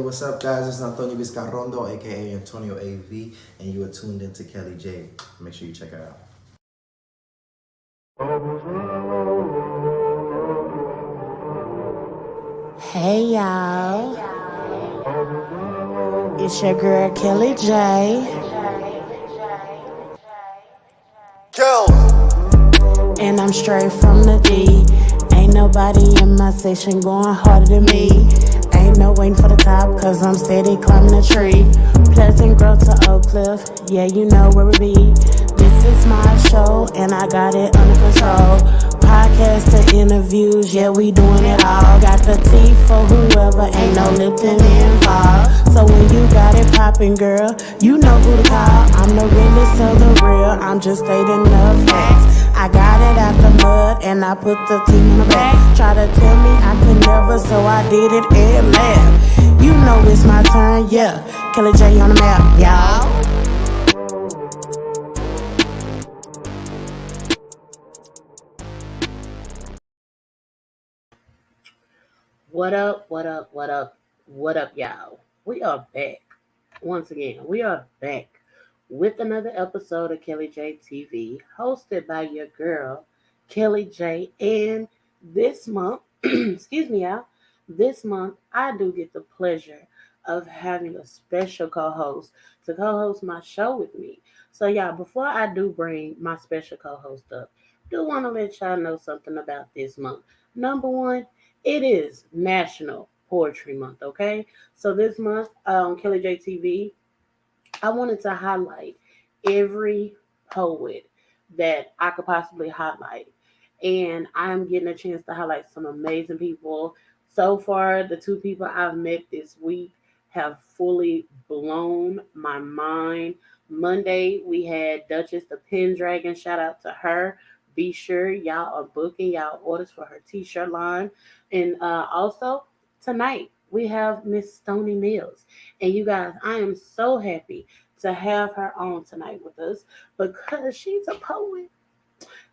What's up, guys? It's Antonio Vizcarrondo, aka Antonio AV, and you are tuned into Kelly J. Make sure you check her out. Hey y'all, it's your girl Kelly J. And I'm straight from the D. Ain't nobody in my section going harder than me. Ain't no waiting for the top, cause I'm steady climbing the tree. Pleasant Grove to Oak Cliff, yeah, you know where we be. This is my show, and I got it under control. Podcast to interviews, yeah, we doing it all. Got the tea for whoever, ain't no Lipton involved. So when you got it poppin', girl, you know who to call. I'm the realest of the real, I'm just stating the facts. I got it out the mud and I put the team on the back. Try to tell me I could never, so I did it and laugh. You know it's my turn, yeah. Kelly J on the map, y'all. What up, what up, y'all? We are back. Once again, we are back with another episode of Kelly J TV, hosted by your girl, Kelly J. And this month, excuse me, y'all, this month I do get the pleasure of having a special co-host to co-host my show with me. So, y'all, before I do bring my special co-host up, do want to let y'all know something about this month. Number one, it is National Poetry Month, okay? So this month on Kelly J TV, I wanted to highlight every poet that I could possibly highlight. And I'm getting a chance to highlight some amazing people. So far, the two people I've met this week have fully blown my mind. Monday, we had Duchess the Pendragon. Shout out to her. Be sure y'all are booking y'all orders for her t-shirt line. And also, tonight, we have Miss Stony Mills. And you guys, I am so happy to have her on tonight with us because she's a poet.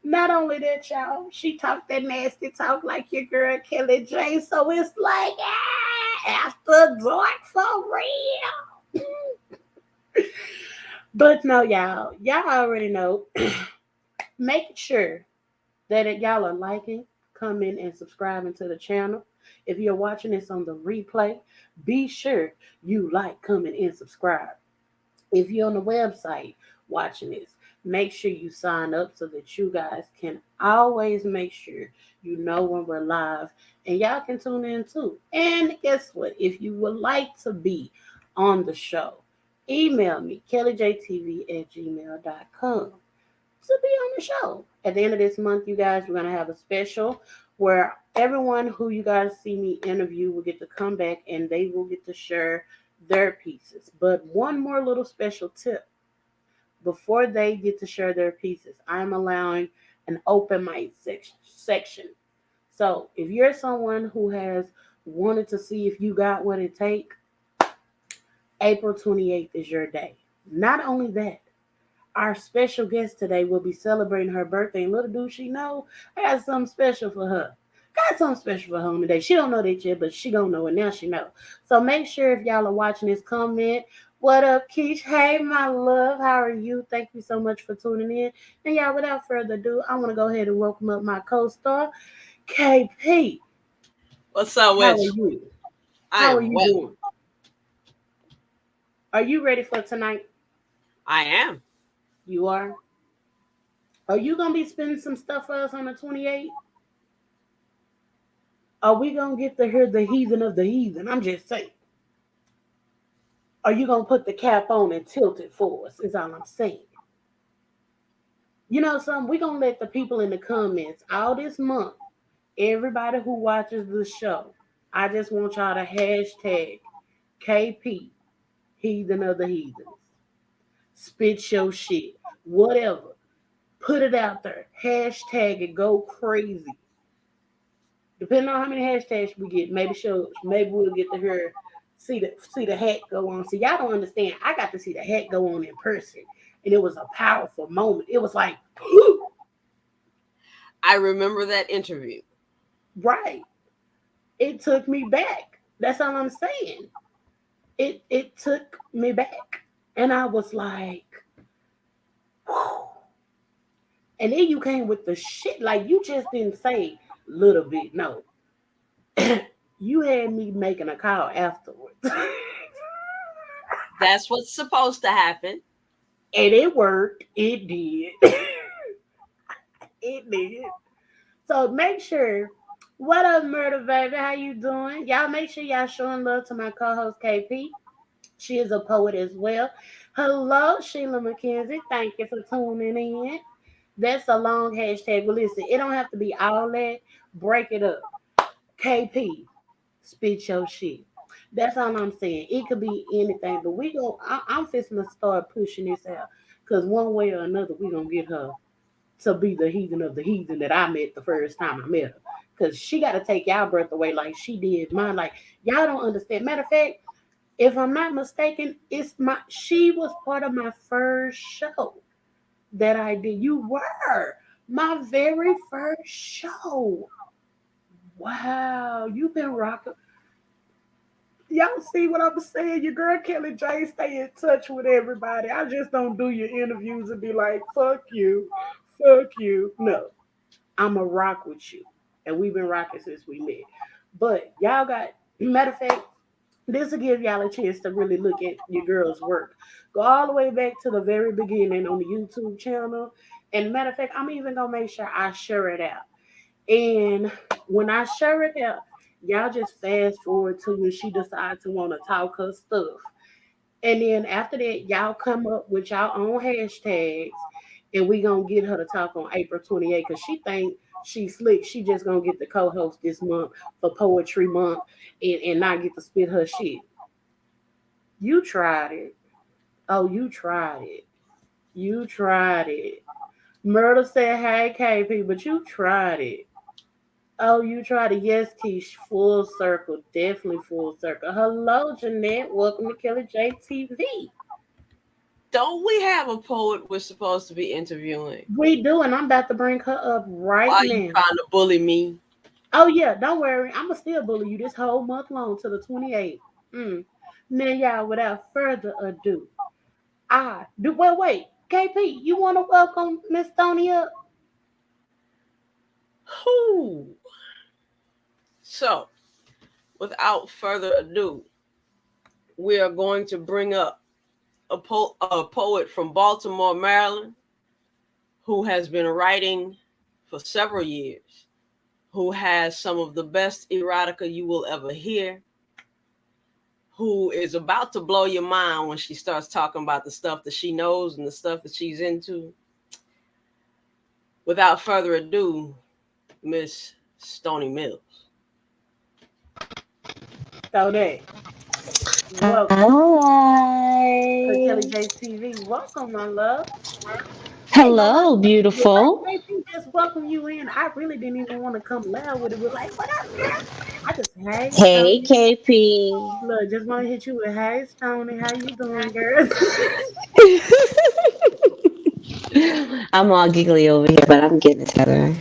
Not only that, y'all, she talked that nasty talk like your girl Kelly J. So it's like, after dark for real. But no, y'all already know. Make sure that y'all are liking, commenting, and subscribing to the channel. If you're watching this on the replay, be sure you like, comment, and subscribe. If you're on the website watching this, make sure you sign up so that you guys can always make sure you know when we're live and y'all can tune in too. And guess what? If you would like to be on the show, email me, kellyjtv@gmail.com to be on the show. At the end of this month, you guys, we're going to have a special where everyone who you guys see me interview will get to come back and they will get to share their pieces. But one more little special tip before they get to share their pieces, I'm allowing an open mic section. So if you're someone who has wanted to see if you got what it takes, April 28th is your day. Not only that, our special guest today will be celebrating her birthday, and little do she know, I got something special for her. Got something special for her today. She don't know that yet, but she gonna know it now. She know. So make sure if y'all are watching this, comment. What up, Keish? Hey, my love. How are you? Thank you so much for tuning in. And y'all, without further ado, I want to go ahead and welcome up my co-star, KP. What's up, How are Witch? you? I How are am you well. doing? Are you ready for tonight? I am. You are. Are you gonna be spending some stuff for us on the 28th? Are we gonna get to hear the heathen of the heathen? I'm just saying. Are you gonna put the cap on and tilt it for us? Is all I'm saying. You know something? We're gonna let the people in the comments all this month, everybody who watches the show, I just want y'all to hashtag KP Heathen of the Heathens. Spit your shit. Whatever. Put it out there. Hashtag it. Go crazy. Depending on how many hashtags we get, maybe we'll get to hear see the hat go on. See, y'all don't understand. I got to see the hat go on in person, and it was a powerful moment. It was like, I remember that interview. right. It took me back. That's all I'm saying. it took me back, and I was like, whew. And then you came with the shit, like you just didn't say little bit. No, you had me making a call afterwards, and That's what's supposed to happen. it worked. It did. It did. So make sure. What up, murder baby? How you doing? Y'all make sure y'all showing love to my co-host KP. She is a poet as well. Hello, Sheila McKenzie. Thank you for tuning in. That's a long hashtag. But listen, it don't have to be all that. Break it up. KP, spit your shit. That's all I'm saying. It could be anything, but I'm fixing to start pushing this out. Cause one way or another, we gonna get her to be the heathen of the heathen that I met the first time I met her. Cause she gotta take y'all breath away like she did mine. Like y'all don't understand. Matter of fact, if I'm not mistaken, she was part of my first show that I did. You were my very first show. Wow, you've been rocking. Y'all see what I'm saying? Your girl Kelly J stay in touch with everybody. I just don't do your interviews and be like, fuck you, fuck you. No, I'm a rock with you. And we've been rocking since we met. But y'all got, matter of fact, this will give y'all a chance to really look at your girl's work. Go all the way back to the very beginning on the YouTube channel. And matter of fact, I'm even gonna make sure I share it out. And when I share it out, y'all just fast forward to when she decides to want to talk her stuff. And then after that, y'all come up with y'all own hashtags, and we gonna get her to talk on April 28th because she think she's slick. She just gonna get the co-host this month for Poetry Month and not get to spit her shit. You tried it. Oh, you tried it. You tried it. Myrtle said, hey, KP, but you tried it. Oh, you tried it. Yes, Keish. Full circle. Definitely full circle. Hello, Jeanette. Welcome to Kelly J TV. Don't we have a poet we're supposed to be interviewing? We do, and I'm about to bring her up right Why are you now. trying to bully me? Oh, yeah. Don't worry. I'm going to still bully you this whole month long to the 28th. Now, y'all, without further ado, I do. Well, wait. KP, you want to welcome Miss Stony up? Who? So, without further ado, we are going to bring up a poet from Baltimore, Maryland, who has been writing for several years, who has some of the best erotica you will ever hear, who is about to blow your mind when she starts talking about the stuff that she knows and the stuff that she's into. Without further ado, Miss Stony Mills. So that. Welcome Hi. to Kelly J TV. Welcome, my love. Ain't no Hello, beautiful. like just welcome you in. I really didn't even want to come loud with it. We're like, what up, girl? I just hey Hey, Stony. KP. Look, just want to hit you with hey Stony. How you doing, girl? I'm all giggly over here, but I'm getting it together.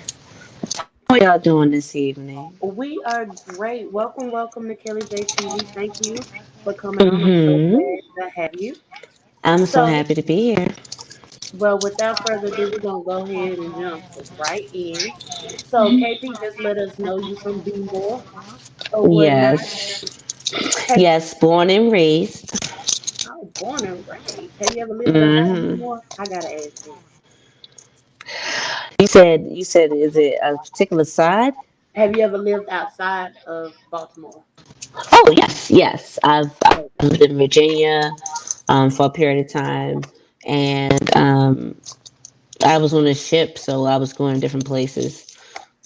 How y'all doing this evening? We are great. Welcome, welcome to Kelly J TV. Thank you for coming on. I'm so Mm-hmm. glad to have you. I'm so So, happy to be here. well, without further ado, we're gonna go ahead and jump right in. So, KP, just let us know you from B more or whatnot. Yes. Have Yes, born and raised. oh, born and raised. Have you ever lived outside of Mm-hmm. Baltimore? I gotta ask this. You said, is it a particular side? Have you ever lived outside of Baltimore? Oh, yes, yes. I've Okay. lived in Virginia for a period of time, and I was on a ship, so I was going different places.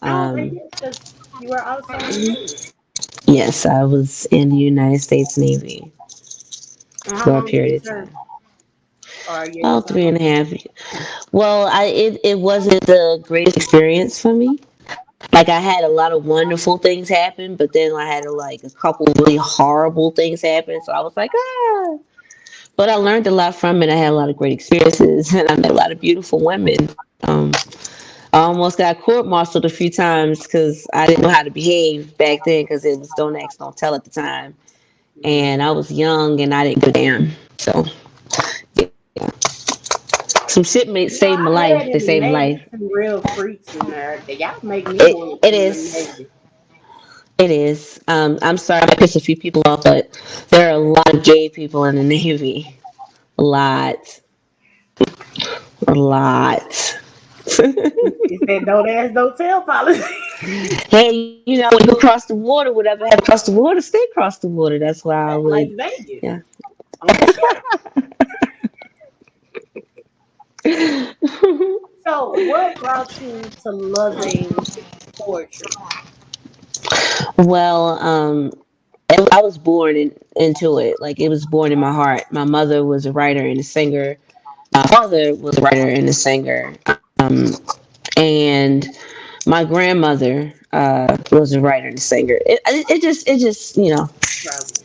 Oh, okay, Um, yes, because you were also in the Navy. yes, I was in the United States Navy And how for a long did you period of serve? time. Or are you able Oh, to three say? and a half. Well, it wasn't the greatest experience for me. Like I had a lot of wonderful things happen, but then I had like a couple really horrible things happen. So I was like, ah. But I learned a lot from it. I had a lot of great experiences, and I met a lot of beautiful women. Um, I almost got court-martialed a few times because I didn't know how to behave back then because it was don't ask, don't tell at the time. and I was young and I didn't go down. So yeah, some shit may You know, save my I life. heard They in the saved my Navy life. some real freaks in there. They y'all make me want It to join the is. Navy. It is. I'm sorry I pissed a few people off, but there are a lot of gay people in the Navy. A lot. A lot. It's that don't ask, don't tell policy. Hey, when you go across the water, whatever happened across the water, stay across the water. That's why I Like would, Vegas yeah. on the ship. So, what brought you to loving poetry? Well, I was born into it. Like, it was born in my heart. My mother was a writer and a singer. My father was a writer and a singer. And my grandmother was a writer and a singer. It just, Travel.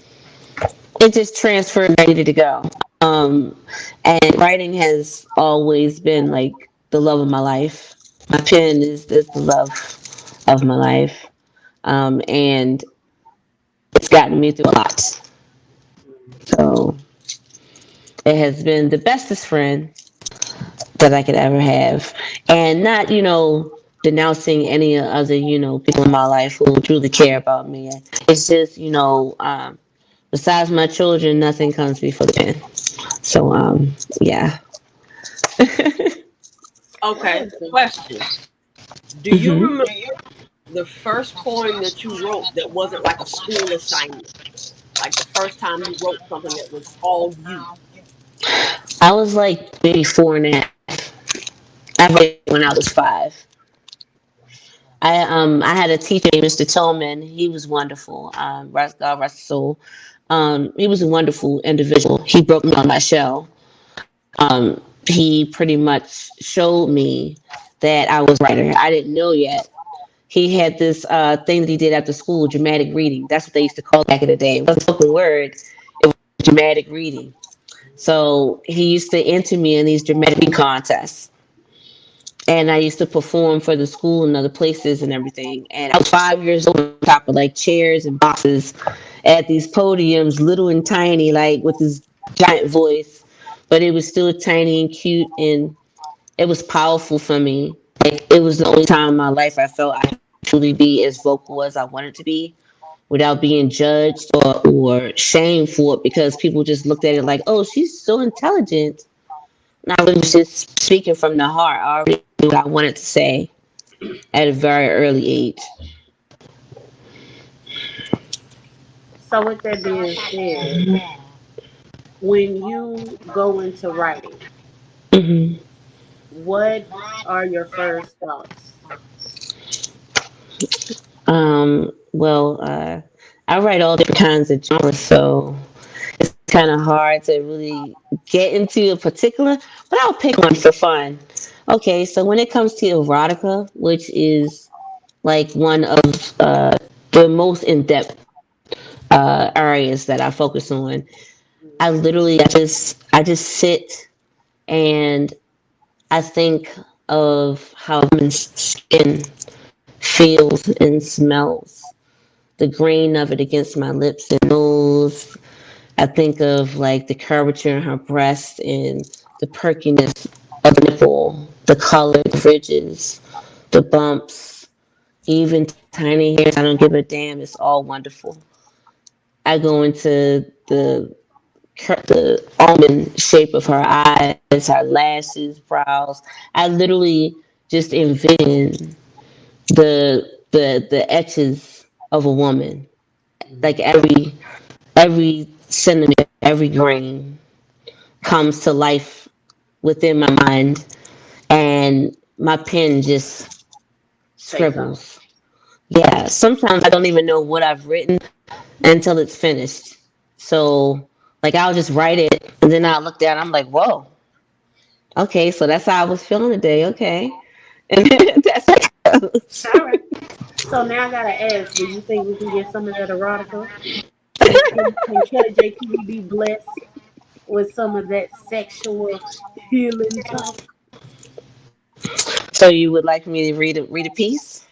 it just transferred ready to go. Um, and writing has always been like the love of my life. My pen is the love of my life. And it's gotten me through a lot. So it has been the bestest friend that I could ever have. And not, denouncing any other, people in my life who truly care about me. It's just, besides my children, nothing comes before the pen. So, yeah. Okay, Listen, question. Do you hmm remember the first poem that you wrote that wasn't like a school assignment? Like the first time you wrote something that was all you? I was like maybe 4.5. I read it when I was 5. I had a teacher named Mr. Tillman. He was wonderful. God rest his soul. He was a wonderful individual. He broke me on my shell. He pretty much showed me that I was a writer. I didn't know yet. He had this thing that he did after school, dramatic reading. That's what they used to call it back in the day. It wasn't a spoken word. It was dramatic reading. So he used to enter me in these dramatic reading contests. And I used to perform for the school and other places and everything. And I was 5 years old on top of like chairs and boxes at these podiums, little and tiny, like with this giant voice. But it was still tiny and cute, and it was powerful for me. Like, it was the only time in my life I felt I could truly be as vocal as I wanted to be without being judged or shamed for it, because people just looked at it like, oh, she's so intelligent. And I was just speaking from the heart. I already knew what I wanted to say at a very early age. so with that being said, when you go into writing, hmm what are your first thoughts? Well, I write all different kinds of genres, so it's kind of hard to really get into a particular, but I'll pick one for fun. Okay, so when it comes to erotica, which is like one of the most in depth areas that I focus on, I just sit and I think of how a woman's skin feels and smells, the grain of it against my lips and nose. I think of like the curvature in her breast and the perkiness of the nipple, the color, the ridges, the bumps, even tiny hairs. I don't give a damn. It's all wonderful. I go into the almond shape of her eyes, her lashes, brows. I literally just envision the etches of a woman, like every centimeter, every grain comes to life within my mind, and my pen just Takes off. scribbles. Yeah, sometimes I don't even know what I've written until it's finished. So, like, I'll just write it, and then I'll look down. I'm like, whoa, okay, so that's how I was feeling today. Okay, and that's how it goes. All right. So now I gotta ask, do you think we can get some of that erotica? Can Kelly JTV be blessed with some of that sexual healing talk? So, you would like me to read a piece?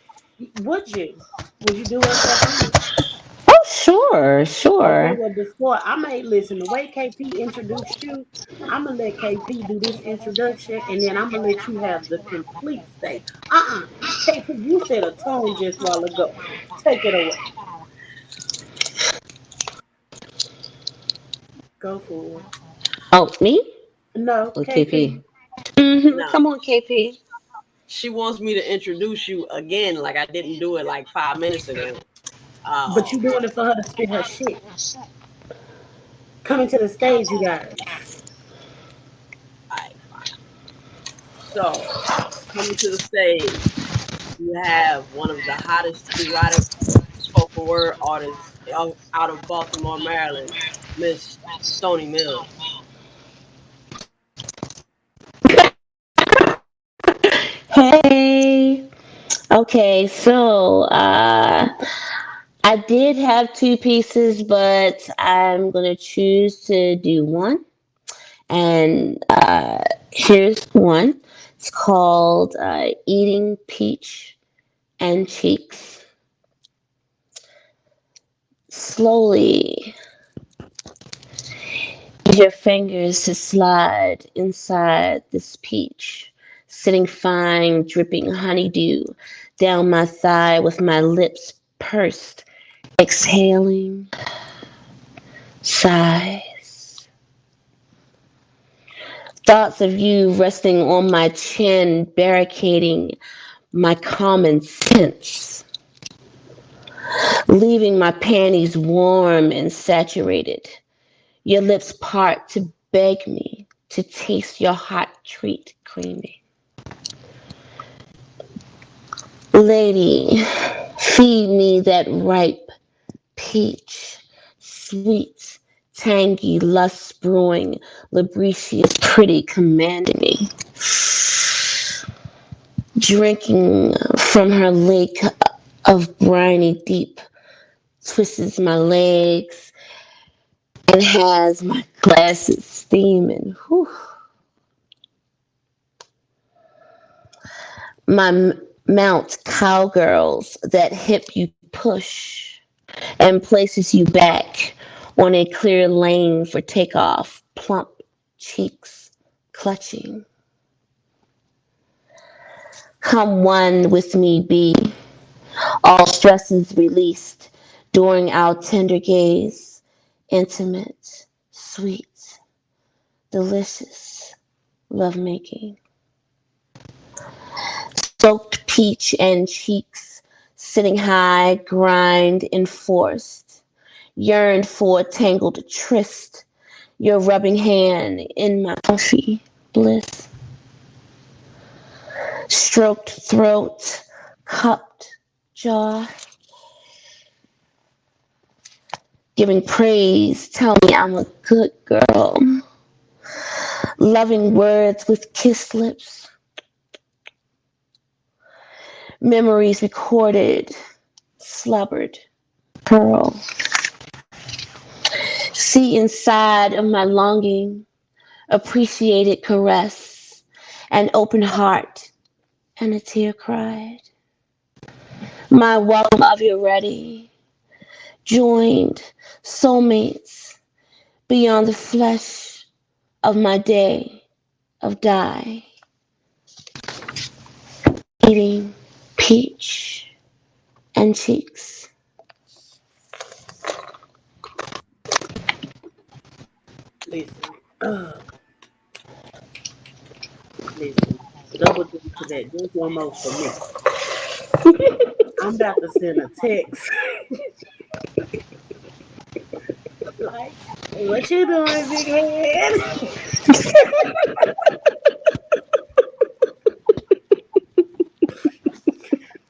Would you? Would you do us that honor? Oh, sure. Okay, sure. well, before I may listen, the way KP introduced you, I'm gonna let KP do this introduction, and then I'm gonna let you have the complete state. KP, you set a tone just while ago. Take it away. Go for it. Oh, me No, or KP. KP? No, Come on, KP. she wants me to introduce you again, like I didn't do it like 5 minutes ago. But Um, you doing it for her to spit her shit. Coming to the stage, you guys. all right, fine. So, coming to the stage, you have one of the hottest erotic spoken word artists out of Baltimore, Maryland, Miss Stony Mills. Hey. Okay, so I did have two pieces, but I'm gonna choose to do one. And here's one. It's called Eating Peach and Cheeks. Slowly, use your fingers to slide inside this peach, sitting fine, dripping honeydew down my thigh with my lips pursed, exhaling sighs. Thoughts of you resting on my chin, barricading my common sense, leaving my panties warm and saturated. Your lips part to beg me to taste your hot treat creamy. Lady, feed me that ripe peach, sweet, tangy, lust brewing, lubricious, pretty, commanding me. Drinking from her lake of briny deep, twists my legs and has my glasses steaming. Whew. My mount cowgirls that hip you push and places you back on a clear lane for takeoff, plump cheeks clutching. Come one with me, be all stresses released during our tender gaze, intimate, sweet, delicious lovemaking. Soaked peach and cheeks, sitting high, grind enforced, yearned for a tangled tryst, your rubbing hand in my comfy bliss. Stroked throat, cupped jaw, giving praise, tell me I'm a good girl. Loving words with kissed lips, memories recorded, slubbered, pearl. See inside of my longing, appreciated caress, an open heart, and a tear cried. My welcome of you ready, joined soulmates beyond the flesh of my day of die, eating peach and cheeks. Listen. Listen. Double dip to that. Just one more for me. I'm about to send a text. Like, what you doing, big head?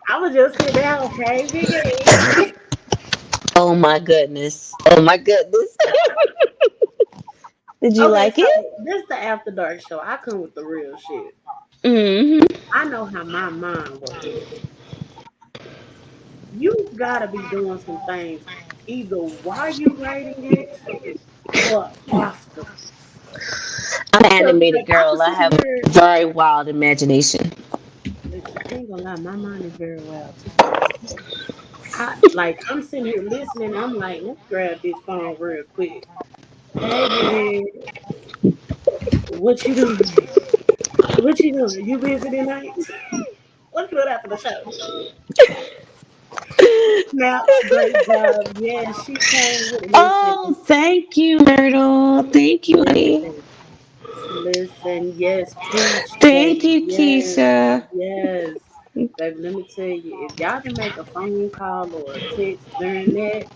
I was just sitting down, okay, big head. Oh my goodness. Oh my goodness. Did you Okay, like so it? this is the After Dark show. I come with the real shit. Mm-hmm. I know how my mind works. You gotta be doing some things either while you writing it or after. I'm an Because animated like I girl. was I sitting have a here, very wild imagination. listen, I ain't gonna lie, my mind is very wild too. I'm sitting here listening. I'm like, let's grab this phone real quick. Hey, man, what you doing? What you doing? You busy tonight? What you doing after the show? Snaps, great job. Yeah, she came with it. Oh, Listen, thank you, Myrtle. Thank you, honey. listen, listen. Yes, preach, Thank Jay. you, Yes, Keisha. yes. Baby, let me tell you, if y'all can make a phone call or a text during that,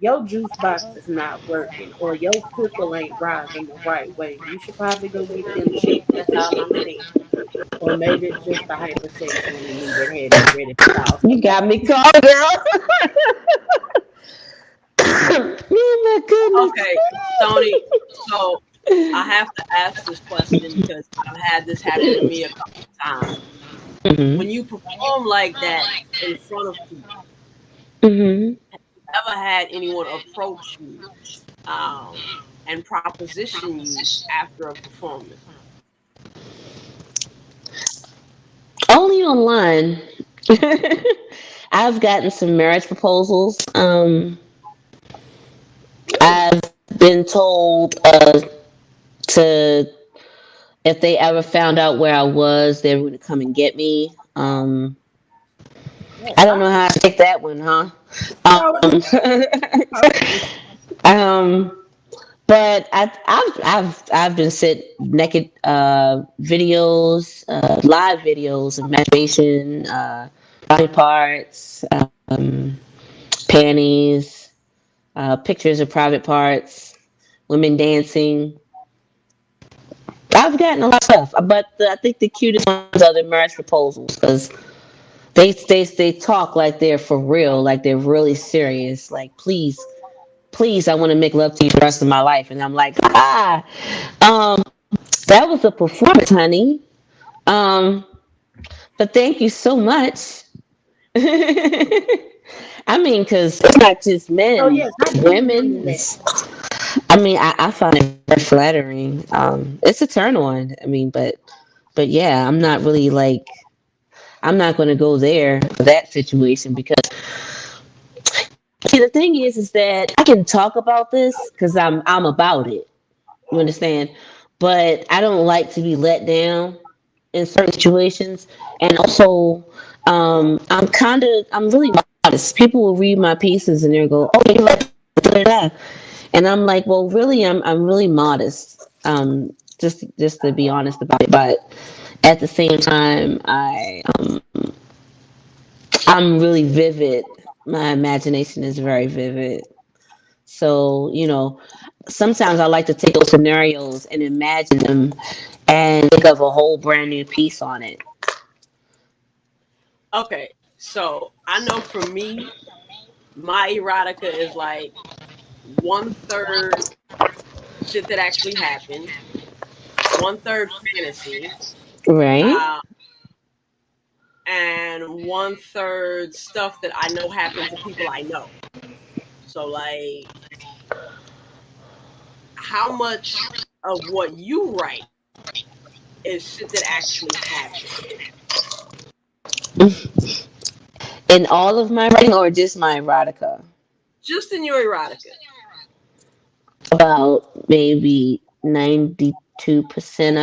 your juice box is not working or your pickle ain't rising the right way. You should probably go get them checked. That's all I'm saying. Or maybe it's just the hypersexual in me that had me ready to call You got somebody. me called, girl. Oh my goodness. Okay, Stony. So I have to ask this question because I've had this happen to me a couple of times. Hmm. When you perform like that in front of people, Hmm. ever had anyone approach you um, and proposition you after a performance? Only online. I've gotten some marriage proposals. Really? I've been told to if they ever found out where I was, they were going to come and get me. That's I don't know how awesome. to take that one, huh? No, Um, um, but I've been sent naked videos, live videos of masturbation, body parts, panties, pictures of private parts, women dancing. I've gotten a lot of stuff, but I think the cutest ones are the marriage proposals because they talk like they're for real, like they're really serious. Like, please, I want to make love to you for the rest of my life, and I'm like, um, that was a performance, honey. Um, but thank you so much. I mean, because it's not just so men, yes, I it's do women. remember that. I mean, I find it very flattering. It's a turn on. I mean, but yeah, I'm not going to go there for that situation because see, the thing is that I can talk about this because I'm about it. You understand? But I don't like to be let down in certain situations, and also I'm really modest. People will read my pieces and they'll go, "Oh, you like da, da, da." And I'm like, well, really, I'm really modest. Just to be honest about it, but at the same time, I'm really vivid. My imagination is very vivid. So, sometimes I like to take those scenarios and imagine them and think of a whole brand new piece on it. Okay, so I know for me, my erotica is like one third shit that actually happened, one third fantasy, Right? uh, and one third stuff that I know happened to people I know. So, like, how much of what you write is shit that actually happened? In all of my writing or just my erotica? Just in your erotica. About maybe 92%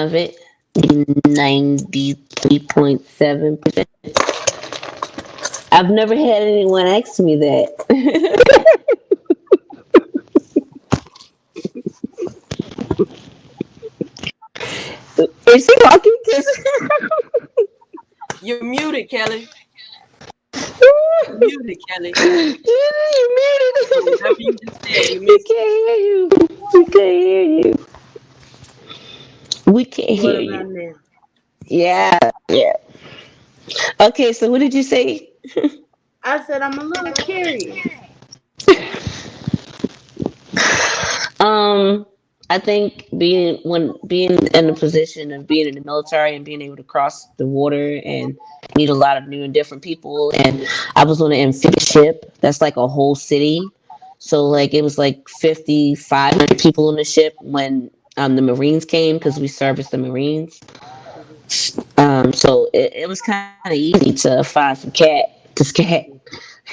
of it, 93.7%. I've never had anyone ask me that. Is she talking? You're muted, Kelly. You're You muted, Kelly. So whatever muted. you just said, we We missed it. can't hear you. We can't hear you. We can't What hear about you. now? Yeah, yeah. Okay, so what did you say? I said I'm a little curious. Um, I think being in a position of being in the military and being able to cross the water and meet a lot of new and different people, and I was on an amphibious ship that's like a whole city, so like it was like 5,500 people on the ship when the Marines came because we serviced the Marines. Mhm. So it was kind of easy to find some cat to scat.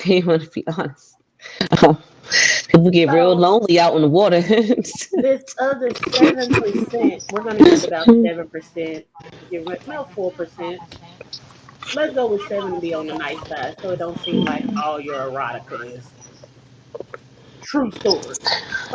You want to be honest. Um, People get real So lonely out on the water. this other 7%, we're gonna give about 7%. Give it no 4%. Let's go with 7 to be on the nice side, so it don't seem like all your erotica is true story.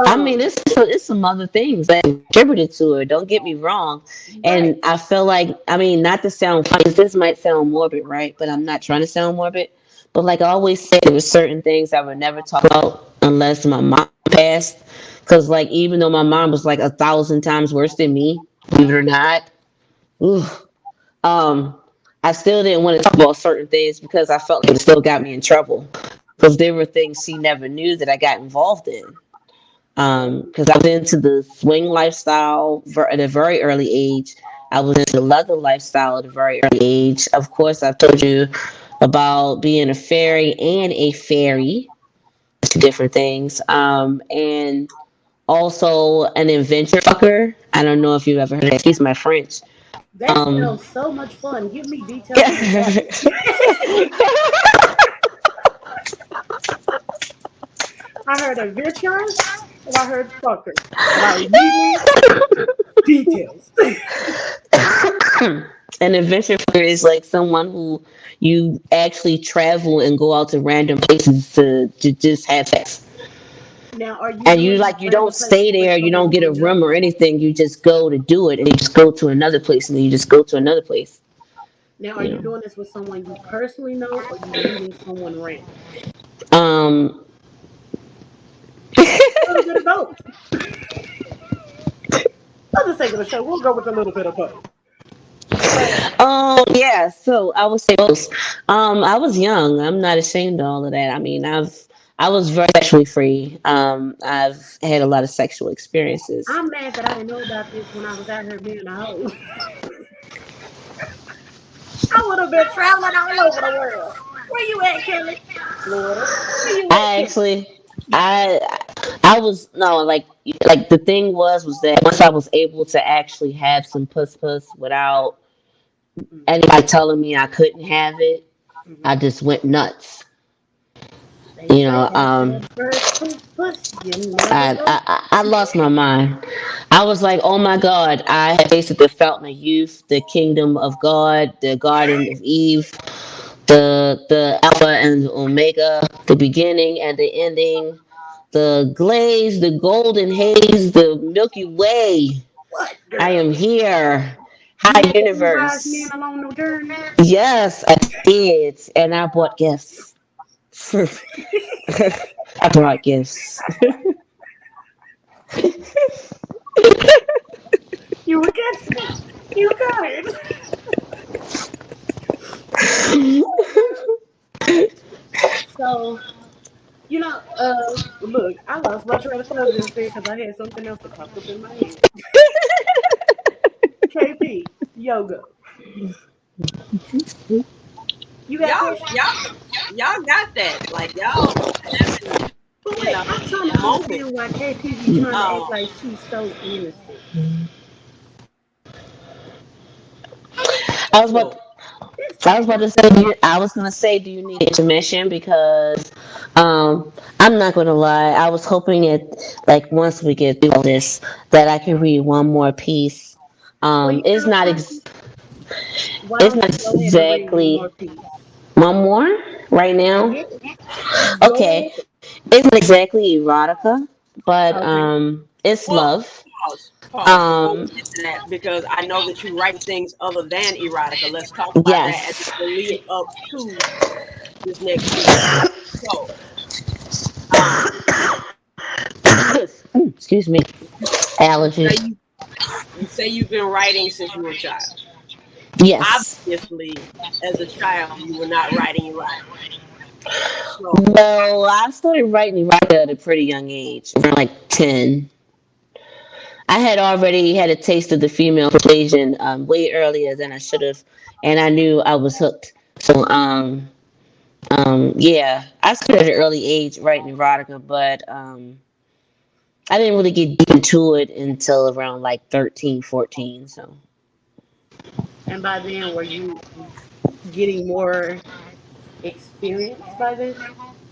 I mean, Um, it's some other things that contributed to it. Don't get me wrong. right. And I feel like, I mean, not to sound funny, 'cause this might sound morbid, right? But I'm not trying to sound morbid. But like I always said, there were certain things I would never talk about unless my mom passed. Because like even though my mom was like 1,000 times worse than me, believe it or not, ooh, um, I still didn't want to talk about certain things because I felt like it still got me in trouble. Because there were things she never knew that I got involved in. Because I was into the swing lifestyle at a very early age. I was into the leather lifestyle at a very early age. Of course, I've told you about being a fairy and a fairy, two different things. And also an adventure fucker. I don't know if you've ever heard of that. Excuse my French. That Um, sounds so much fun. Give me details on that. I heard adventurous and I heard fucker, but I need details. An adventure fucker is like someone who you actually travel and go out to random places to just have sex. Now, are you And you doing these like you random don't places stay with there, you don't someone get a you know? room or anything. You just go to do it, and you just go to another place, and then you just go to another place. Now, are You you know. doing this with someone you personally know, or you meeting someone random? Um. A little bit of both. For the sake of the show, we'll go with a little bit of both. So, Yeah. So I would say both. I was young. I'm not ashamed of all of that. I mean, I was very sexually free. I've had a lot of sexual experiences. I'm mad that I didn't know about this when I was out here being a hoe. I would have been traveling all over the world. Where you at, Kelly? Florida. Where you at, I Kelly? actually, I, I was no like the thing was that once I was able to actually have some puss without anybody telling me I couldn't have it, I Mm-hmm. just went nuts. They You say know, after that first puss, you never I, go. I I lost my mind. I was like, oh my God, I have tasted the fountain of youth, the kingdom of God, the garden of Eve, the alpha and the omega, the beginning and the ending, the glaze, the golden haze, the Milky Way. What, I girl? am here. You Hi had the blue wise men universe. along the journey? Yes, I did. And I bought gifts. I brought gifts. You were catching it. You got it. So, look, I lost my train of thought just there because I had something else that popped up in my head. KP, yoga. You got Y'all, questions? y'all got that. Like y'all having, But you wait, know, I'm trying to moment. understand why KP be trying to act Um, like she's so innocent. I This was look, about this I was about to say, I was gonna say, do you need intermission? Because, I'm not gonna lie. I was hoping that, like, once we get through all this, that I can read one more piece. well, you It's know not, something? Why it's don't not you go ahead and read one more exactly piece? one more right now. Yeah, go Okay, it's not exactly erotica, but ahead. Okay. it's well, love. pause before Um, we get to that because I know that you write things other than erotica. Let's talk about that as it yes. will lead up to this next piece. So, um, Excuse me, you say allergies. you say you've been writing since you were a child. Yes. Obviously, as a child, you were not writing erotica. So, Well, I started writing erotica at a pretty young age, around like 10. I had already had a taste of the female persuasion way earlier than I should have, and I knew I was hooked. So, yeah, I started at an early age writing erotica, but I didn't really get deep into it until around like 13, 14. So, And by then, were you getting more? experienced by then?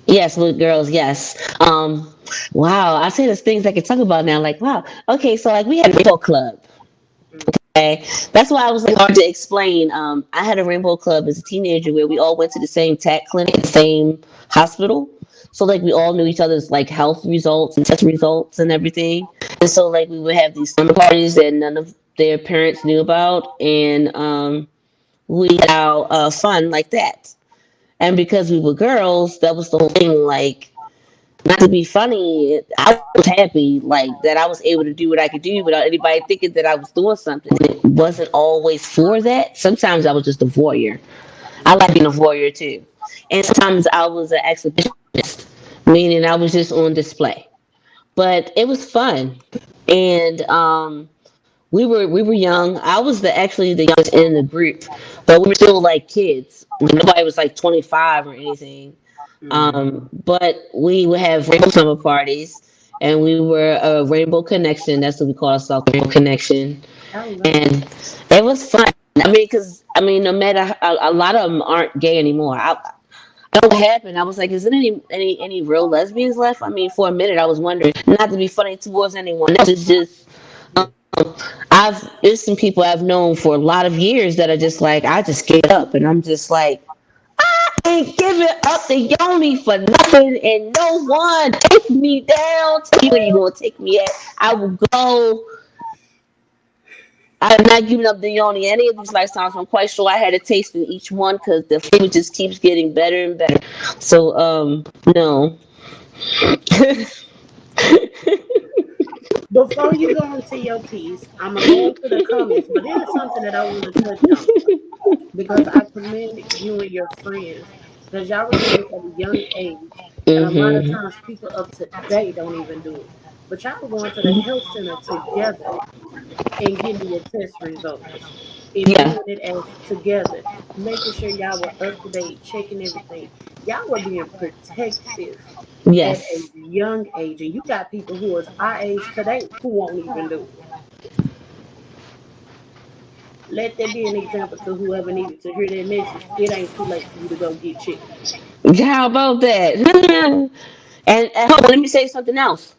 Yes, with girls, yes. Wow, I say there's things I can talk about now. Like, wow, okay, so like we had a rainbow club. Mm. Okay, that's why I was like hard to explain. I had a rainbow club as a teenager where we all went to the same tech clinic, the same hospital. So like we all knew each other's like health results and test results and everything. And so like we would have these summer parties that none of their parents knew about, and we had our fun like that. And because we were girls, that was the whole thing. Like, not to be funny, I was happy like that I was able to do what I could do without anybody thinking that I was doing something. It wasn't always for that. Sometimes I was just a voyeur. I like being a voyeur too. And sometimes I was an exhibitionist, meaning I was just on display. But it was fun. And we were young. I was actually the youngest in the group, but we were still like kids. Nobody was like 25 or anything. Mm. But we would have rainbow summer parties, and we were a Rainbow Connection. That's what we call ourselves, Rainbow Connection, I love and it. it was fun. I mean, because I mean, no matter a lot of them aren't gay anymore. I don't know what happened. I was like, is there any real lesbians left? I mean, for a minute, I was wondering. Not to be funny towards anyone else, it's just Yeah. I've there's some people I've known for a lot of years that are just like I just gave up, and I'm just like ain't giving up the yoni for nothing, and no one take me down. Tell you where you gonna take me at. I will go. I'm not giving up the yoni any of these lifetimes. I'm quite sure I had a taste in each one because the flavor just keeps getting better and better. So no. Before you go into your piece, I'm gonna go into the comments, but there's something that I want to touch on because I commend you and your friends because y'all were doing this at a young age, and a lot of Mhm. times people up today don't even do it. But y'all were going to the health center together and getting your test results and Yeah. doing it as together, making sure y'all were up to date, checking everything. Y'all were being protective at a Yes. young age, and you got people who is our age today who won't even do it. Let that be an example to whoever needed to hear that message. It ain't too late for you to go get checked. How about that? And hold on, let me say something else.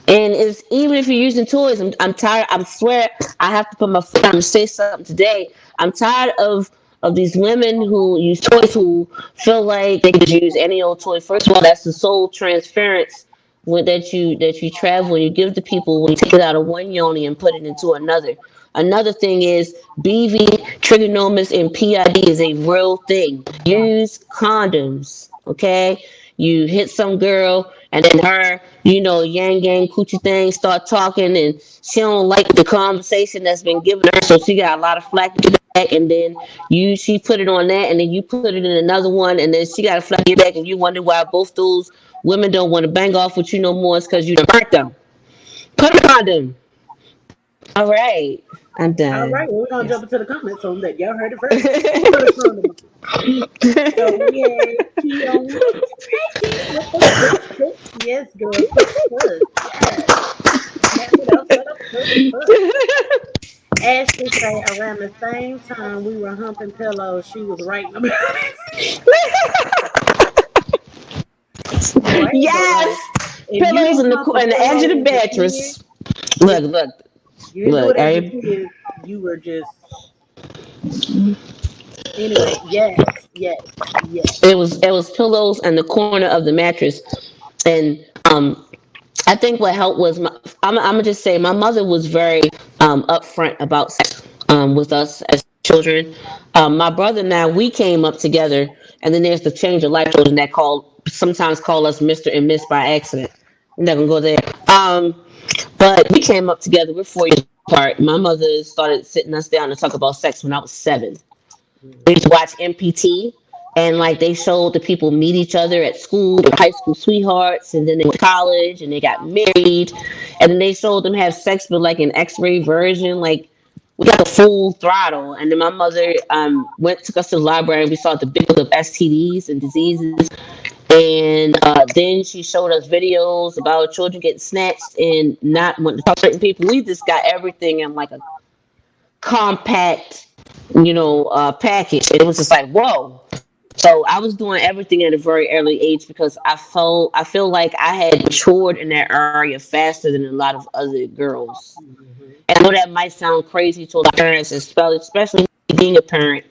And it's even if you're using toys, I'm tired. I swear I have to put my foot down and say something today. I'm tired of these women who use toys who feel like they could use any old toy. First of all, that's the sole transference that you travel and you give to people when you take it out of one yoni and put it into another. Another thing is BV, trigonomas, and PID is a real thing. Use condoms, okay? You hit some girl and then her, yang gang coochie thing start talking and she don't like the conversation that's been given her, so she got a lot of flack back, and then she put it on that and then you put it in another one and then she got a flack back and you wonder why both those women don't want to bang off with you no more. It's because you done burnt them. Put a condom. All right. I'm All done. right, well, we're gonna jump Yes. into the comments on that. Y'all heard it first. Put a condom on. So we had Key on. Hey Key with the push. Yes, girl, push. Yes. Snap it up for the push. Ashley say around the same time we were humping pillows, she was writing about it. Boy, I ain't gonna lie. Yes. If you Pillows didn't in the hump a in the edge pillow of the as a kid, mattress. if Look, look, you didn't do look. it as a kid, you were just anyway. Yes, yes, It yes. was pillows in the corner of the mattress, and I think what helped was I'm gonna just say my mother was very upfront about sex with us as children. My brother and I, we came up together, and then there's the change of life children that sometimes call us Mister and Miss by accident. I'm not gonna go there. But we came up together. We're 4 years apart. My mother started sitting us down to talk about sex when I was 7. We used to watch MPT, and like they showed the people meet each other at school, they were high school sweethearts, and then they went to college and they got married, and then they showed them have sex with like an X-ray version, like we got the full throttle. And then my mother took us to the library and we saw the big book of STDs and diseases, and then she showed us videos about children getting snatched and not wanting to talk to certain people. We just got everything in like a compact, package. And it was just like, whoa. So I was doing everything at a very early age because I feel like I had matured in that area faster than a lot of other girls. Mhm. And I know that might sound crazy to a lot of parents, especially being a parent.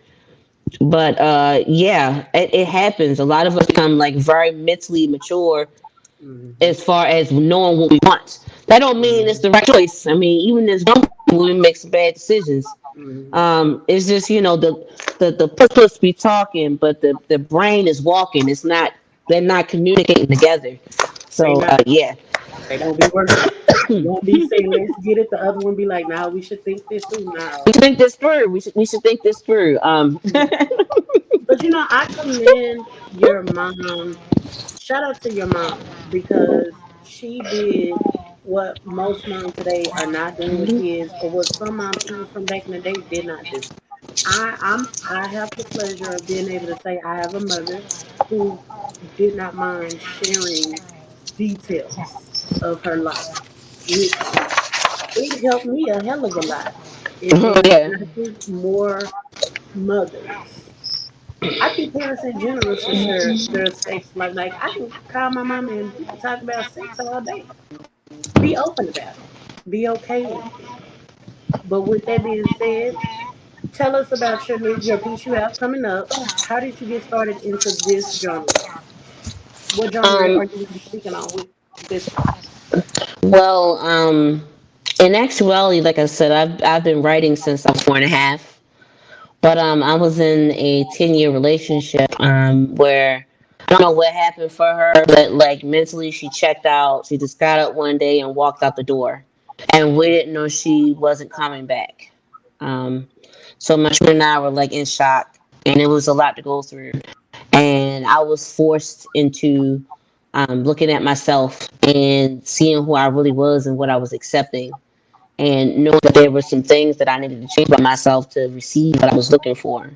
But yeah, it happens. A lot of us become like very mentally mature Mhm. as far as knowing what we want. That don't mean it's Mhm. the right choice. I mean, even as young people, we make some bad decisions. Mhm. It's just the puss be talking, but the brain is walking. It's not. They're not communicating together. They So not. yeah, They don't be working. One be saying let's get it. The other one be like, now we should think this through we now. should think this through. We should think this through. But I commend your mom. Shout out to your mom because she did what most moms today are not doing with kids, or what some moms even from back in the day did not do. I have the pleasure of being able to say I have a mother who did not mind sharing details of her life with me. It helped me a hell of a lot. Yeah. And I think more mothers, I think parents in general should share their sex life. Like I can call my mama and we can talk about sex all day. Be open about it. Be okay with it. But with that being said, tell us about your piece you have coming up. How did you get started into this genre? What genre are Um. you going to be speaking on with this one? Well. In actuality, like I said, I've been writing since I was 4.5. But I was in a 10-year relationship where I don't know what happened for her, but like mentally she checked out. She just got up one day and walked out the door, and we didn't know she wasn't coming back. Um, so my friend and I were like in shock, and it was a lot to go through. And I was forced into looking at myself and seeing who I really was and what I was accepting, and knowing that there were some things that I needed to change about myself to receive what I was looking for.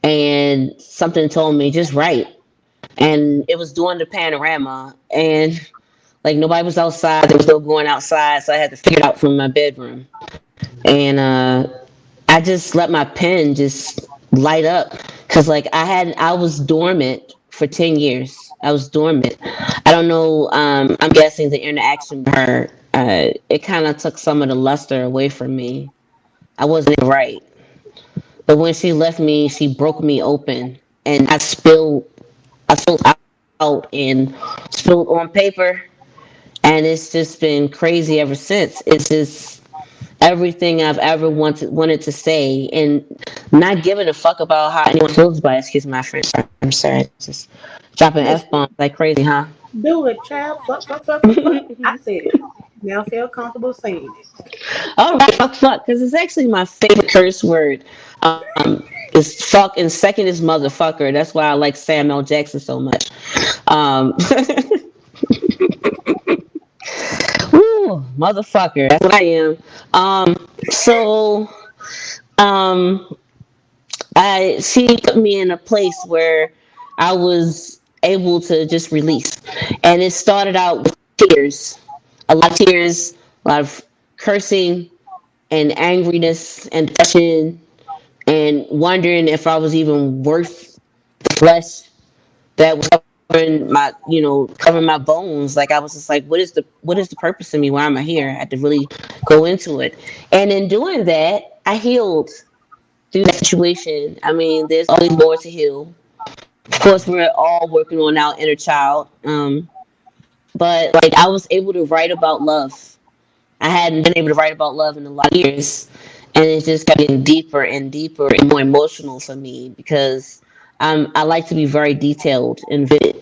And something told me just write. And it was during the panorama, and like nobody was outside. There was no going outside, so I had to figure it out from my bedroom. And I just let my pen just light up because like I was dormant for 10 years. I was dormant. I don't know. I'm guessing the interaction with her, it kind of took some of the luster away from me. I wasn't right. But when she left me, she broke me open, and I spilled out and spilled on paper, and it's just been crazy ever since. It's just everything I've ever wanted to say, and not giving a fuck about how anyone feels about it. Excuse my French. I'm sorry, just dropping f bombs Listen, like crazy, huh? do it, child. Fuck, fuck, fuck, fuck, fuck. I said it. Now feel comfortable saying it. All right, fuck, because it's actually my favorite curse word. Is fuck, and second is motherfucker. That's why I like Samuel Jackson so much. Um, woo, motherfucker. That's what I am. So, um, she put me in a place where I was able to just release, and it started out with tears, a lot of tears, a lot of cursing and angriness and depression, and wondering if I was even worth the flesh that was covering my bones. Like I was just like, what is the purpose of me? Why am I here? I had to really go into it, and in doing that, I healed through that situation. I mean, there's always more to heal. Of course, we're all working on our inner child. But like I was able to write about love. I hadn't been able to write about love in a lot of years, and it's just kept getting deeper and deeper and more emotional for me because I like to be very detailed and vivid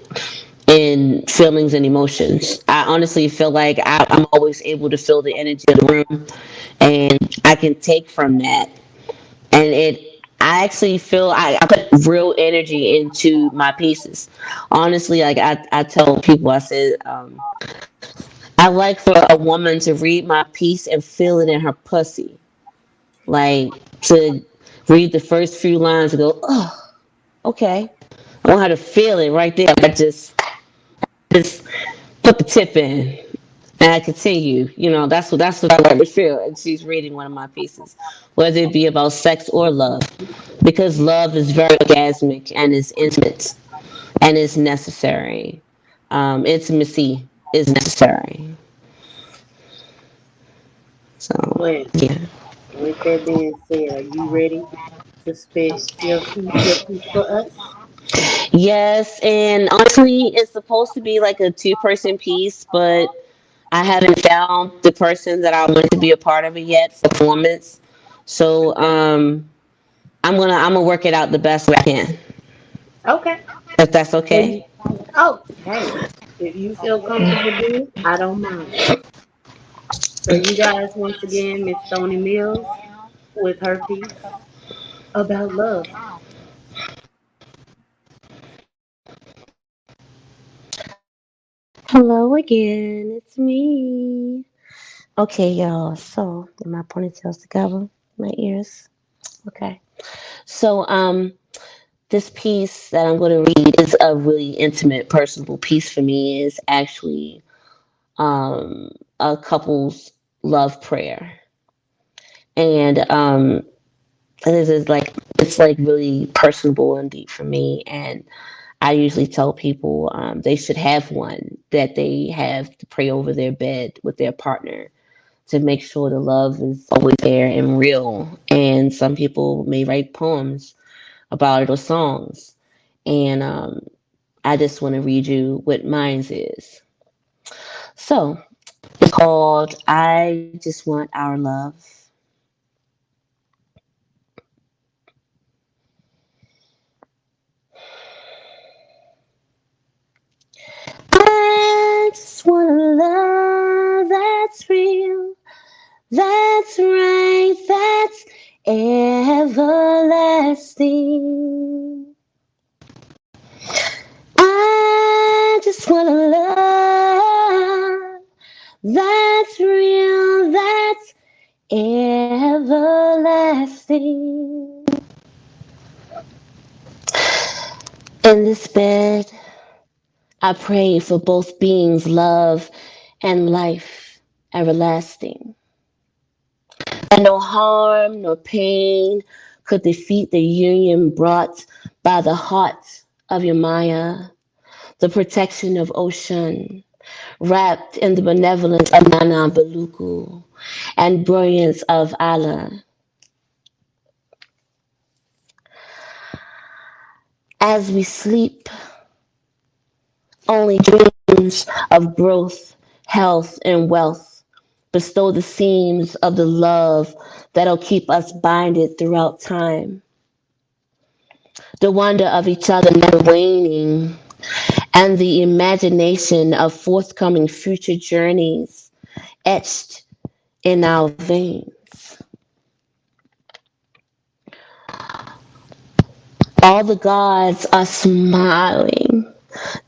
in feelings and emotions. I honestly feel like I'm always able to feel the energy of the room, and I can take from that. And I actually feel I put real energy into my pieces. Honestly, like I tell people, I said, I like for a woman to read my piece and feel it in her pussy. Like to read the first few lines and go, oh, okay. I want her to feel it right there. I just put the tip in. And I continue, that's what I let her feel. And she's reading one of my pieces, whether it be about sex or love, because love is very orgasmic and is intimate and is necessary. Intimacy is necessary. So Well, yeah. with that being said, are you ready to spit your piece for us? Yes, and honestly, it's supposed to be like a two-person piece, but I haven't found the person that I want to be a part of it yet for performance. So I'm gonna work it out the best way I can. Okay. If that's Well, you, okay. oh, hey, if you feel comfortable doing it, I don't mind. So you guys, once again, Miss Stony Mills with her piece about love. Hello again, it's me. Okay, y'all. So get my ponytails together, my ears. Okay. So this piece that I'm going to read is a really intimate, personable piece for me. Is actually um a couple's love prayer, and this is like it's like really personable and deep for me. And I usually tell people they should have one that they have to pray over their bed with their partner to make sure the love is always there and real. And some people may write poems about it or songs. And I just want to read you what mine is. So it's called I Just Want Our Love. I just want a love that's real, that's right, that's everlasting. I just want a love that's real, that's everlasting. In this bed, I pray for both beings' love and life everlasting. And no harm nor pain could defeat the union brought by the heart of your Maya, the protection of ocean, wrapped in the benevolence of Nana Baluku and brilliance of Allah. As we sleep, only dreams of growth, health, and wealth bestow the seams of the love that'll keep us binded throughout time. The wonder of each other never waning, and the imagination of forthcoming future journeys etched in our veins. All the gods are smiling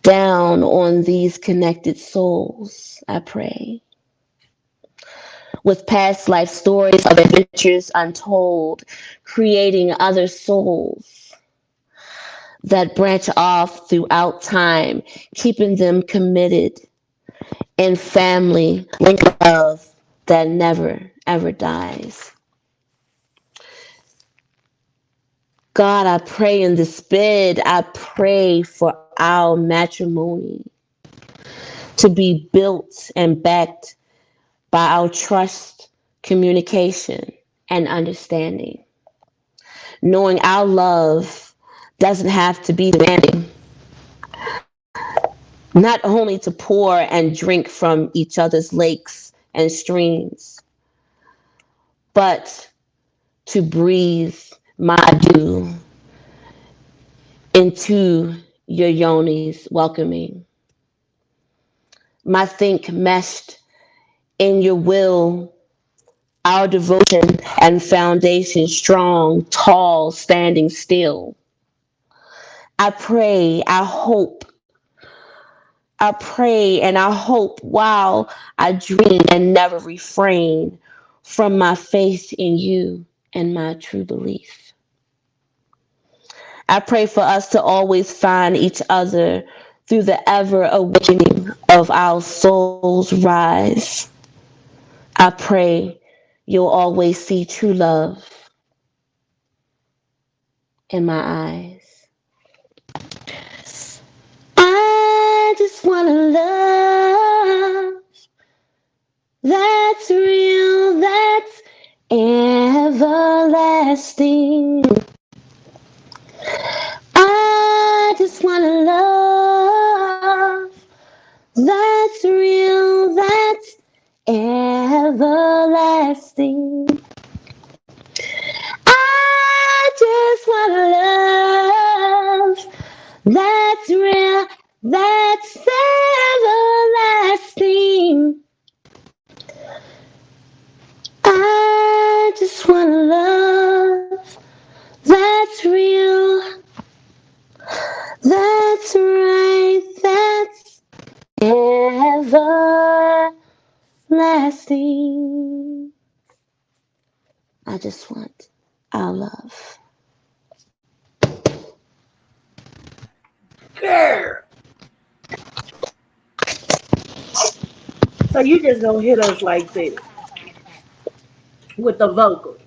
down on these connected souls, I pray, with past life stories of adventures untold, creating other souls that branch off throughout time, keeping them committed in family, link love that never ever dies. God, I pray in this bed, I pray for our matrimony to be built and backed by our trust, communication, and understanding. Knowing our love doesn't have to be demanding, not only to pour and drink from each other's lakes and streams, but to breathe my dew into your yoni's welcoming. My think meshed in your will, our devotion and foundation strong, tall, standing still. I pray, I pray and I hope while I dream and never refrain from my faith in you and my true belief. I pray for us to always find each other through the ever awakening of our souls rise, I pray you'll always see true love in my eyes. I just want to love that's real, that's everlasting. I just want to love that's real, that's everlasting. I just want to love that's real, that's everlasting. I just want to love that's real, that's right, that's everlasting. I just want our love. Girl. So you just gonna hit us like this with the vocals.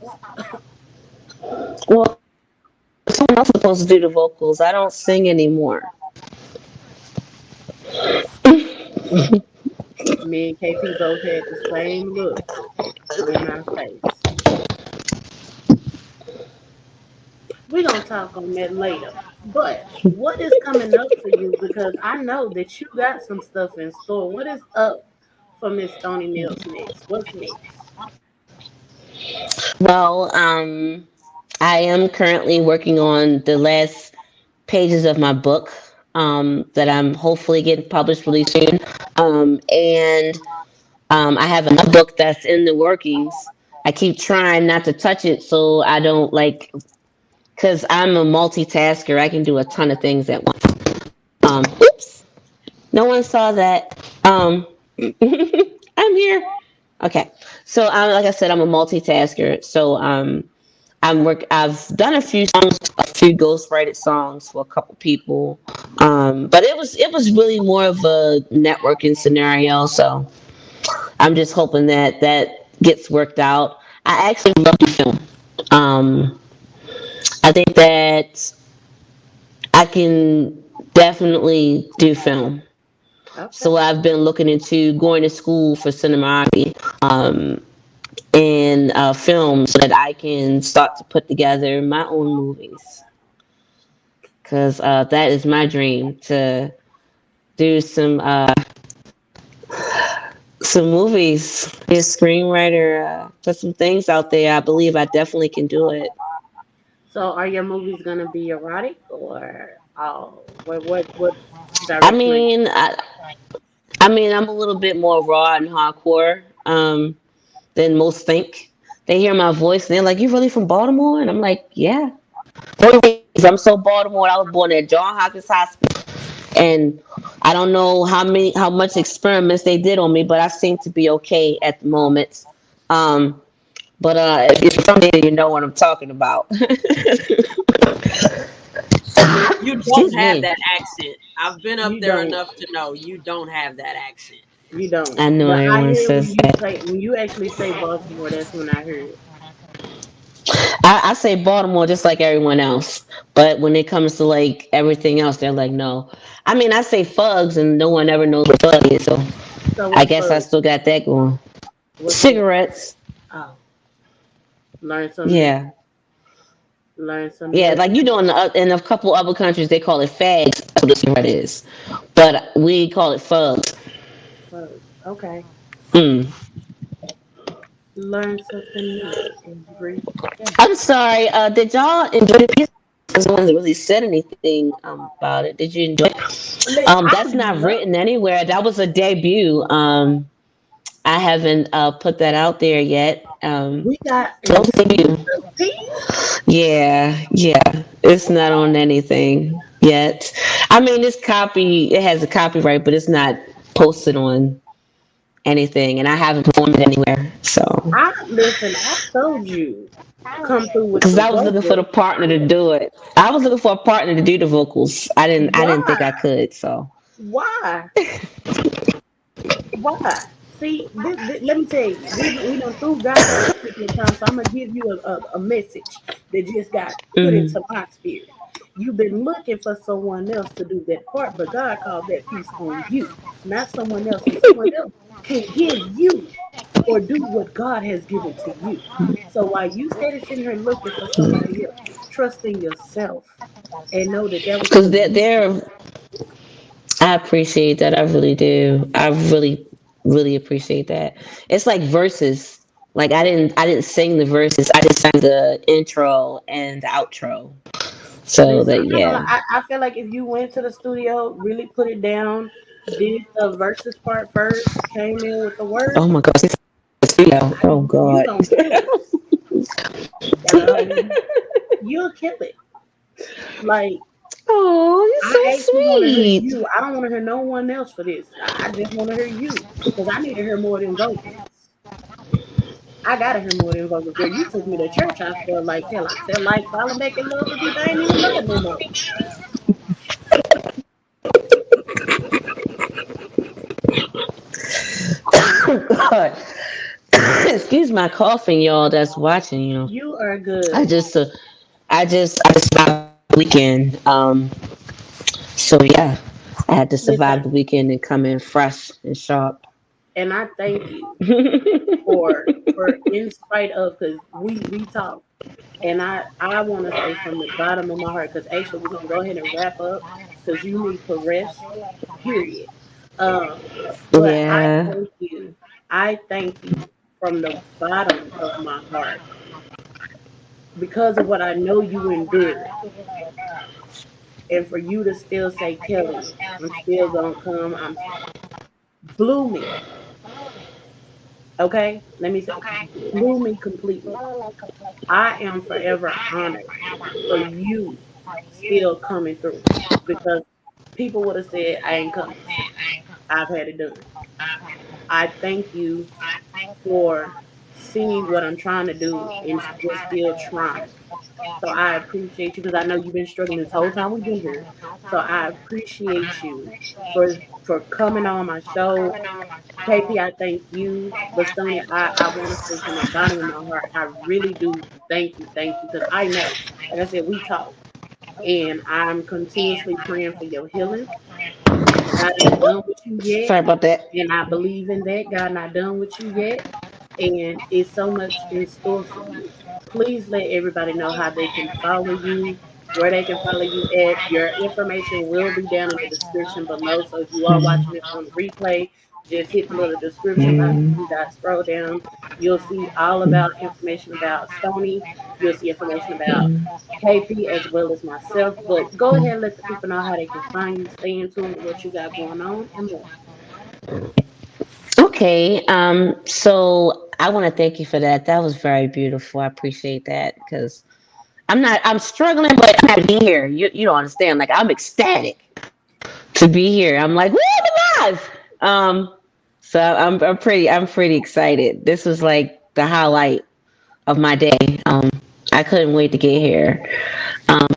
Well, someone else is supposed to do the vocals. I don't sing anymore. Me and KP both had the same look on our face. We're gonna talk on that later. But what is coming up for you? Because I know that you got some stuff in store. What is up for Miss Stony Mills next? What's next? Well, I am currently working on the last pages of my book that I'm hopefully getting published really soon. And I have another book that's in the workings. I keep trying not to touch it so I don't like, because I'm a multitasker. I can do a ton of things at once. Oops, no one saw that. I'm here. Okay, so like I said, I'm a multitasker. So I've done a few songs, a few ghostwrited songs for a couple people. But it was really more of a networking scenario. So I'm just hoping that that gets worked out. I actually love to film. Um, I think that I can definitely do film. Okay. So I've been looking into going to school for cinematography and film so that I can start to put together my own movies. Because that is my dream to do some movies, be a screenwriter, put some things out there. I believe I definitely can do it. So are your movies gonna be erotic or what I direction are you? mean, I'm a little bit more raw and hardcore than most think. They hear my voice and they're like, "You really from Baltimore?" And I'm like, "Yeah." The only reason I'm so Baltimore. I was born at John Hopkins Hospital, and I don't know how much experiments they did on me, but I seem to be okay at the moment. Um, but if you're from there, you know what I'm talking about. You don't Excuse have me. that accent. I've been up You there don't. enough to know you don't have that accent. You don't. I know But I everyone hear says that. when you actually say Baltimore, that's when I heard it. I say Baltimore just like everyone else, but when it comes to like everything else, they're like, no. I mean, I say fugs, and no one ever knows what fug is, so So I what's guess I fun? still got that going. What's fun? Cigarettes, Oh, learn something new. yeah, Learn something yeah. new. Like you know, in a couple other countries, they call it fags. That's what a cigarette is, but we call it fugs. Fuck. Okay. Mm. Learn something new every day. I'm sorry. Did y'all enjoy the piece? Because no one really said anything about it. Did you enjoy it? I That's not love. written anywhere. That was a debut. I haven't put that out there yet. We got So thank you. exclusive piece. Yeah, yeah. It's not on anything yet. I mean, it's copy. It has a copyright, but it's not posted on anything, and I haven't performed it anywhere. So, I listen. I told you, come through with because the I was looking for the vocals. partner to do it. I was looking for a partner to do the vocals. I didn't think I Why? could. So. Why? Why? See, let me tell you, we done threw God out a couple of times, so I'm gonna give you a message that just got put Mm. into my spirit. You've been looking for someone else to do that part, but God called that piece on you, not someone else, and someone else can give you or do what God has given to you. So while you steady sitting here looking for somebody else, trust in yourself and know that that was Because for you. I appreciate that. I really do. I really, really appreciate that. It's like verses. Like I didn't sing the verses. I just sang the intro and the outro. So Listen, that, I'm not gonna yeah. lie. I feel like if you went to the studio, really put it down, did the verses part first, came in with the Oh words, my gosh. Oh you God. gonna kill it. Um, you'll kill it. Like Oh, you're I so actually want to hear sweet. you. I don't want to hear no one else for this. I just want to hear you because I need to hear more than vocals. I gotta hear more than vocals. Girl, you took me to church. I felt like hell. I felt like falling back in love with people I ain't even love no more. God. Excuse my coughing, y'all. That's watching. You are I good. just, uh, I just survived the weekend. So yeah, I had to survive Listen, the weekend and come in fresh and sharp. and I thank you for in spite of because we talk and I want to say from the bottom of my heart because actually we're gonna go ahead and wrap up because you need to rest. Period. Um, but Yeah. I thank you from the bottom of my heart because of what I know you endured, and for you to still say, Kelly, I'm still gonna come. I'm blew me. Okay, let me say, blew me completely. I am forever honored for you still coming through because people would have said, I ain't coming. I've had it done. I thank you for seeing what I'm trying to do and just still trying. So I appreciate you because I know you've been struggling this whole time we've been here. So I appreciate you for coming on my show. KP, I thank you. But Stony, I want to say from the bottom of my heart, I really do thank you, because I know, like I said, we talk, and I'm continuously praying for your healing. God ain't done with you yet, Sorry about that. and I believe in that. God not done with you yet, and it's so much in store for you. Please let everybody know how they can follow you, where they can follow you at. Your information will be down in the description below. So if you are watching this on the replay, just hit the little description box, you guys scroll down. You'll see all about information about Stony. You'll see information about KP as well as myself. But go ahead and let the people know how they can find you, stay in tune with what you got going on, and more. Okay. So I want to thank you for that. That was very beautiful. I appreciate that because I'm struggling, but I'm happy to be here. You don't understand. Like, I'm ecstatic to be here. I'm like, woo, I'm alive. So I'm pretty excited. This was like the highlight of my day. I couldn't wait to get here. Um,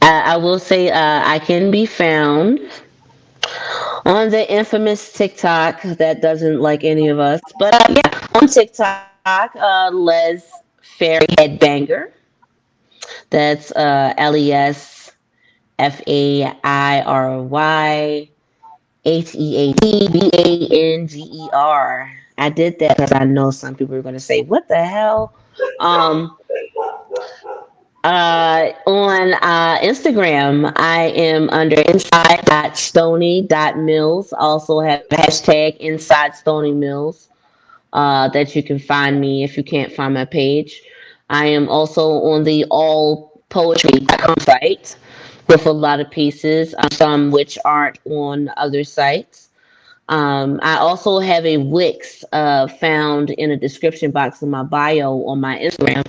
I will say, I can be found on the infamous TikTok that doesn't like any of us. But yeah, on TikTok, Les Fairy Headbanger. That's LESFAIRYHEADBANGER. I did that because I know some people are going to say, "What the hell?" Um, on Instagram, I am under inside.stony.mills. Also have hashtag inside Stony Mills that you can find me if you can't find my page. I am also on the allpoetry.com site with a lot of pieces, some which aren't on other sites. I also have a Wix found in a description box in my bio on my Instagram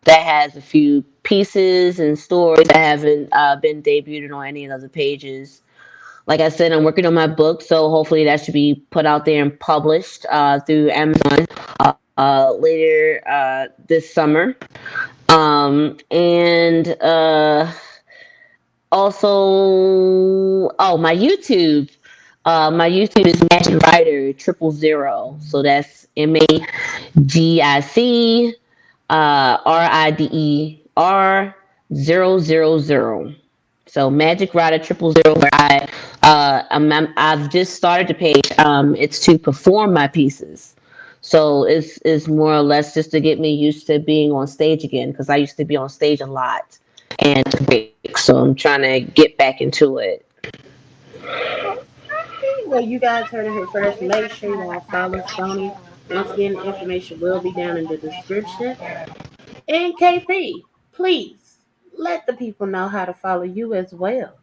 that has a few pieces and stories that haven't been debuted on any of the pages. Like I said, I'm working on my book, so hopefully that should be put out there and published through Amazon later this summer. And also, my YouTube. My YouTube is Magic Rider 000. So that's MAGICRIDER 000. So Magic Rider 000. Where I've just started the page. It's to perform my pieces. So it's more or less just to get me used to being on stage again, because I used to be on stage a lot and so I'm trying to get back into it. Well, you guys heard it here first. Make sure y'all follow Stony. Once again, the information will be down in the description. And KP, please let the people know how to follow you as well.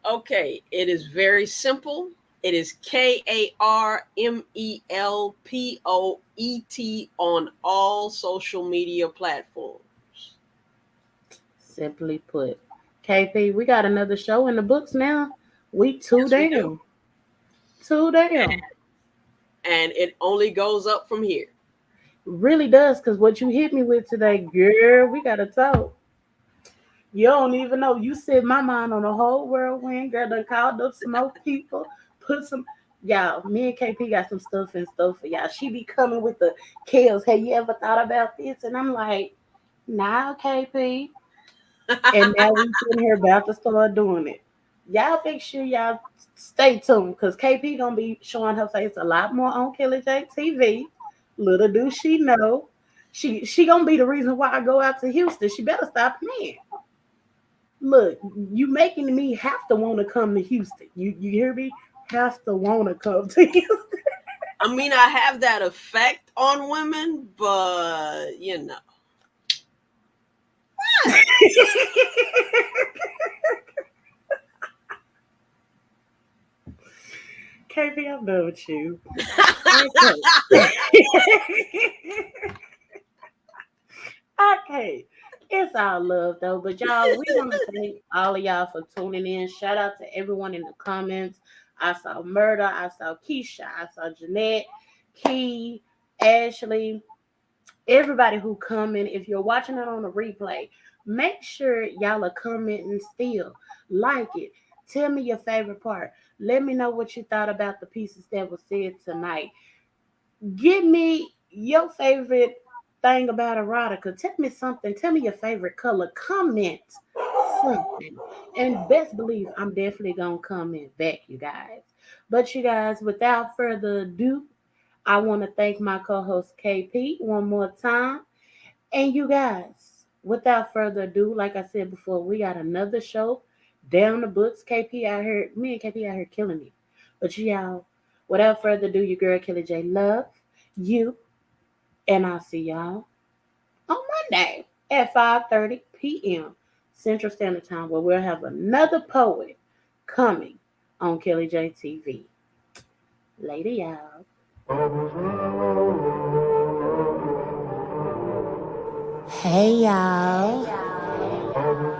Okay, it is very simple. It is KARMELPOET on all social media platforms. Simply put. KP, we got another show in the books now. We Yes, we do. down. Two down. And it only goes up from here. Really does, because what you hit me with today, girl, we gotta talk. You don't even know. You set my mind on a whole whirlwind. Girl done called up some more people. Put some y'all, me and KP got some stuff in store for y'all. She be coming with the kills. Have you ever thought about this? And I'm like, nah, KP. And now we sitting here about to start doing it. Y'all make sure y'all stay tuned, because KP gonna be showing her face a lot more on Kelly J TV. Little do she know, she gonna be the reason why I go out to Houston. She better stop playing. Look, you making me have to want to come to Houston. You hear me? Have to want to come to Houston. I mean, I have that effect on women, but you know. KP, I'm done with you. Okay. It's all love though. But y'all, we want to thank all of y'all for tuning in. Shout out to everyone in the comments. I saw Murder, I saw Keisha, I saw Jeanette, Key, Ashley, everybody who comment. If you're watching it on a replay, make sure y'all are commenting still. Like it. Tell me your favorite part. Let me know what you thought about the pieces that were said tonight. Give me your favorite thing about erotica. Tell me something. Tell me your favorite color. Comment something. And best believe I'm definitely going to comment back, you guys. But you guys, without further ado, I want to thank my co-host KP one more time. And you guys, without further ado, like I said before, we got another show down the books. KP out here, me and KP out here killing it. But y'all, without further ado, your girl Kelly J love you, and I'll see y'all on Monday at 5:30 p.m. Central Standard Time, where we'll have another poet coming on Kelly J TV. Later, y'all. Hey y'all.